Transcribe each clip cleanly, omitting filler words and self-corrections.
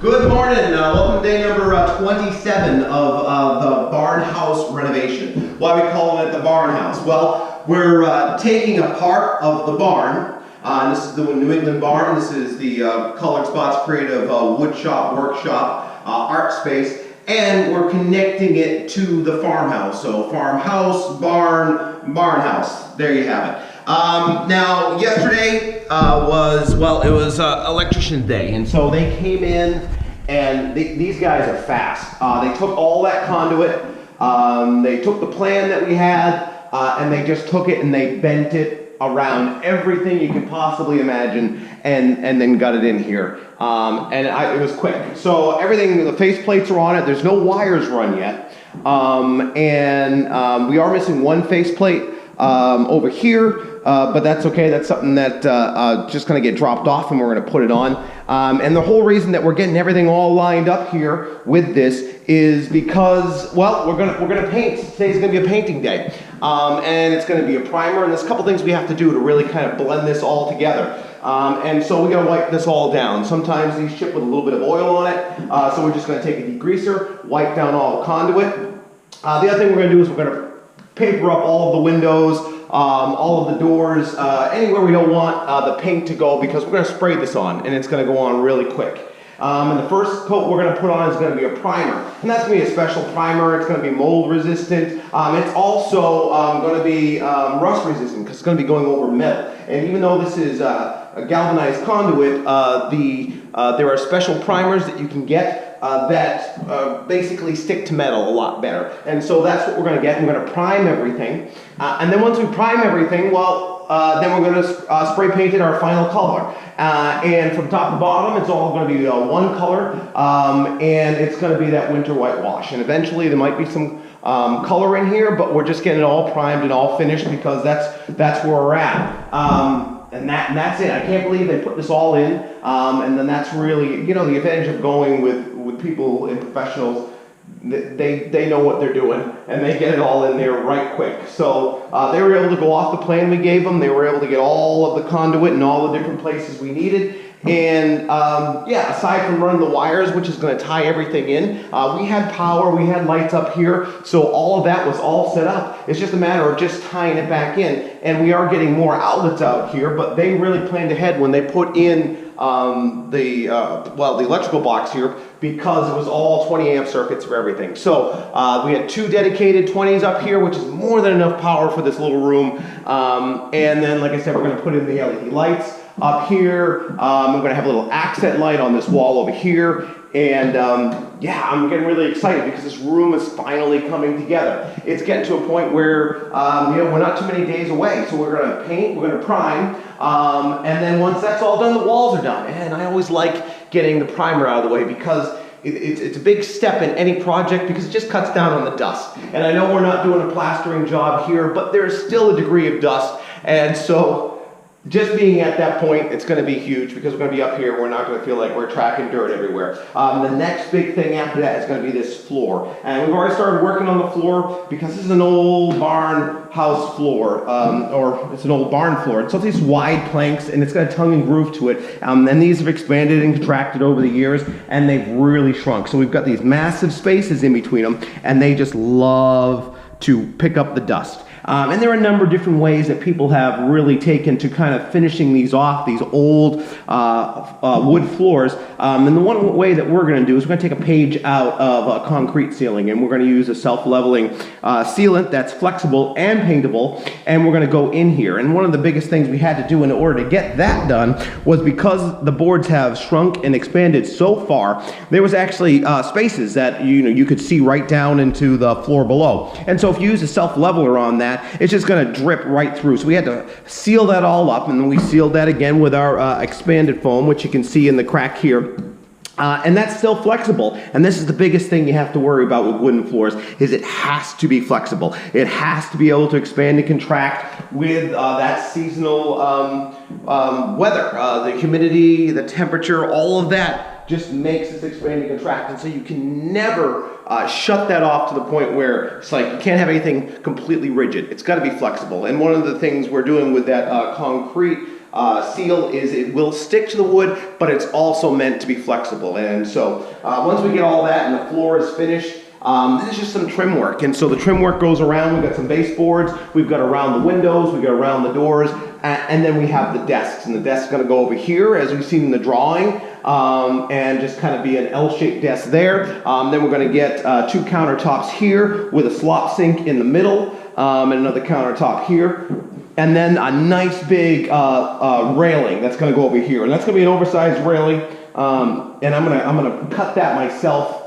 Good morning. Welcome to day number 27 of the Barnhouse renovation. Why are we calling it the Barnhouse? Well, we're taking a part of the barn. This is the New England barn. This is the Colored Spots Creative wood shop, workshop, art space. And we're connecting it to the farmhouse. So farmhouse, barn, barnhouse. There you have it. Now, yesterday was electrician day, and so they came in, and these guys are fast. They took all that conduit, they took the plan that we had, and they just took it and they bent it around everything you could possibly imagine, and then got it in here. It was quick. So everything, the face plates are on it. There's no wires run yet, we are missing one face plate over here. But that's okay. That's something that just going to get dropped off, and we're going to put it on. And the whole reason that we're getting everything all lined up here with this is because, well, we're gonna paint. Today's going to be a painting day, and it's going to be a primer. And there's a couple things we have to do to really kind of blend this all together. And so we're going to wipe this all down. Sometimes these ship with a little bit of oil on it, so we're just going to take a degreaser, wipe down all the conduit. The other thing we're going to do is we're going to paper up all of the windows, all of the doors, anywhere we don't want the paint to go, because we're going to spray this on, and it's going to go on really quick. And the first coat we're going to put on is going to be a primer, and that's going to be a special primer. It's going to be mold resistant. It's also going to be rust resistant, because it's going to be going over metal. And even though this is a galvanized conduit, there are special primers that you can get that basically stick to metal a lot better. And so that's what we're going to get. We're going to prime everything. And then once we prime everything, well, then we're going to spray paint it our final color. And from top to bottom, it's all going to be one color. And it's going to be that winter whitewash. And eventually there might be some color in here, but we're just getting it all primed and all finished, because that's where we're at. And that's it. I can't believe they put this all in. And then that's really, you know, the advantage of going with people and professionals. They know what they're doing, and they get it all in there right quick. So they were able to go off the plan we gave them. They were able to get all of the conduit in all the different places we needed. And yeah, aside from running the wires, which is going to tie everything in, we had power, we had lights up here, so all of that was all set up. It's just a matter of just tying it back in. And we are getting more outlets out here, but they really planned ahead when they put in the electrical box here, because it was all 20 amp circuits for everything. So we had 2 dedicated 20s up here, which is more than enough power for this little room. And then, like I said, we're going to put in the LED lights up here. We're going to have a little accent light on this wall over here. And yeah, I'm getting really excited, because this room is finally coming together. It's getting to a point where we're not too many days away. So we're going to paint, we're going to prime, and then once that's all done, the walls are done. And I always like getting the primer out of the way, because it's a big step in any project, because it just cuts down on the dust. And I know we're not doing a plastering job here, but there's still a degree of dust. And so just being at that point, it's going to be huge, because we're going to be up here. We're not going to feel like we're tracking dirt everywhere. The next big thing after that is going to be this floor. And we've already started working on the floor, because this is an old barn house floor, or it's an old barn floor. And so these wide planks, and it's got a tongue and groove to it. And these have expanded and contracted over the years, and they've really shrunk. So we've got these massive spaces in between them, and they just love to pick up the dust. And there are a number of different ways that people have really taken to kind of finishing these off, these old wood floors. And the one way that we're going to do is we're going to take a page out of concrete sealing, and we're going to use a self-leveling sealant that's flexible and paintable, and we're going to go in here. And one of the biggest things we had to do in order to get that done was, because the boards have shrunk and expanded so far, there was actually spaces that you could see right down into the floor below. And so if you use a self-leveler on that, it's just going to drip right through. So we had to seal that all up, and then we sealed that again with our expanded foam, which you can see in the crack here. And that's still flexible. And this is the biggest thing you have to worry about with wooden floors, is it has to be flexible. It has to be able to expand and contract with that seasonal weather, the humidity, the temperature, all of that just makes this expand and contract. And so you can never shut that off to the point where it's like you can't have anything completely rigid. It's got to be flexible. And one of the things we're doing with that concrete seal is it will stick to the wood, but it's also meant to be flexible. And so once we get all that and the floor is finished, this is just some trim work. And so the trim work goes around. We've got some baseboards, we've got around the windows, we've got around the doors, and then we have the desks. And the desk's going to go over here, as we've seen in the drawing, and just kind of be an L-shaped desk there. Then we're going to get 2 countertops here with a slop sink in the middle, and another countertop here. And then a nice big railing that's going to go over here, and that's going to be an oversized railing. And I'm gonna cut that myself,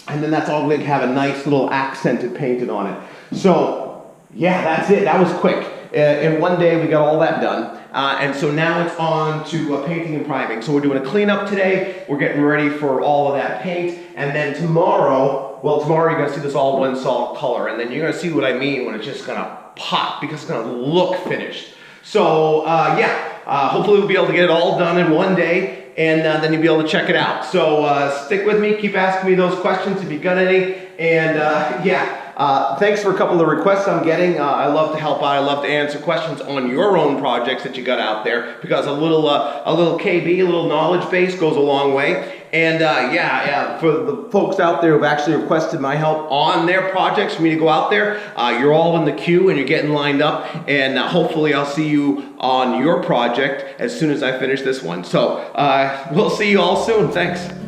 and then that's all going to have a nice little accented painted on it. So yeah, that's it. That was quick. In one day we got all that done, and so now it's on to painting and priming. So we're doing a cleanup today. We're getting ready for all of that paint, and then tomorrow, well, tomorrow you're going to see this all one solid color, and then you're going to see what I mean when it's just going to pop, because it's going to look finished. So hopefully we'll be able to get it all done in one day, and then you'll be able to check it out. So stick with me, keep asking me those questions if you got any, and thanks for a couple of the requests I'm getting. I love to help out. I love to answer questions on your own projects that you got out there, because a little KB, a little knowledge base goes a long way. And for the folks out there who've actually requested my help on their projects for me to go out there, you're all in the queue and you're getting lined up, and hopefully I'll see you on your project as soon as I finish this one. So we'll see you all soon. Thanks.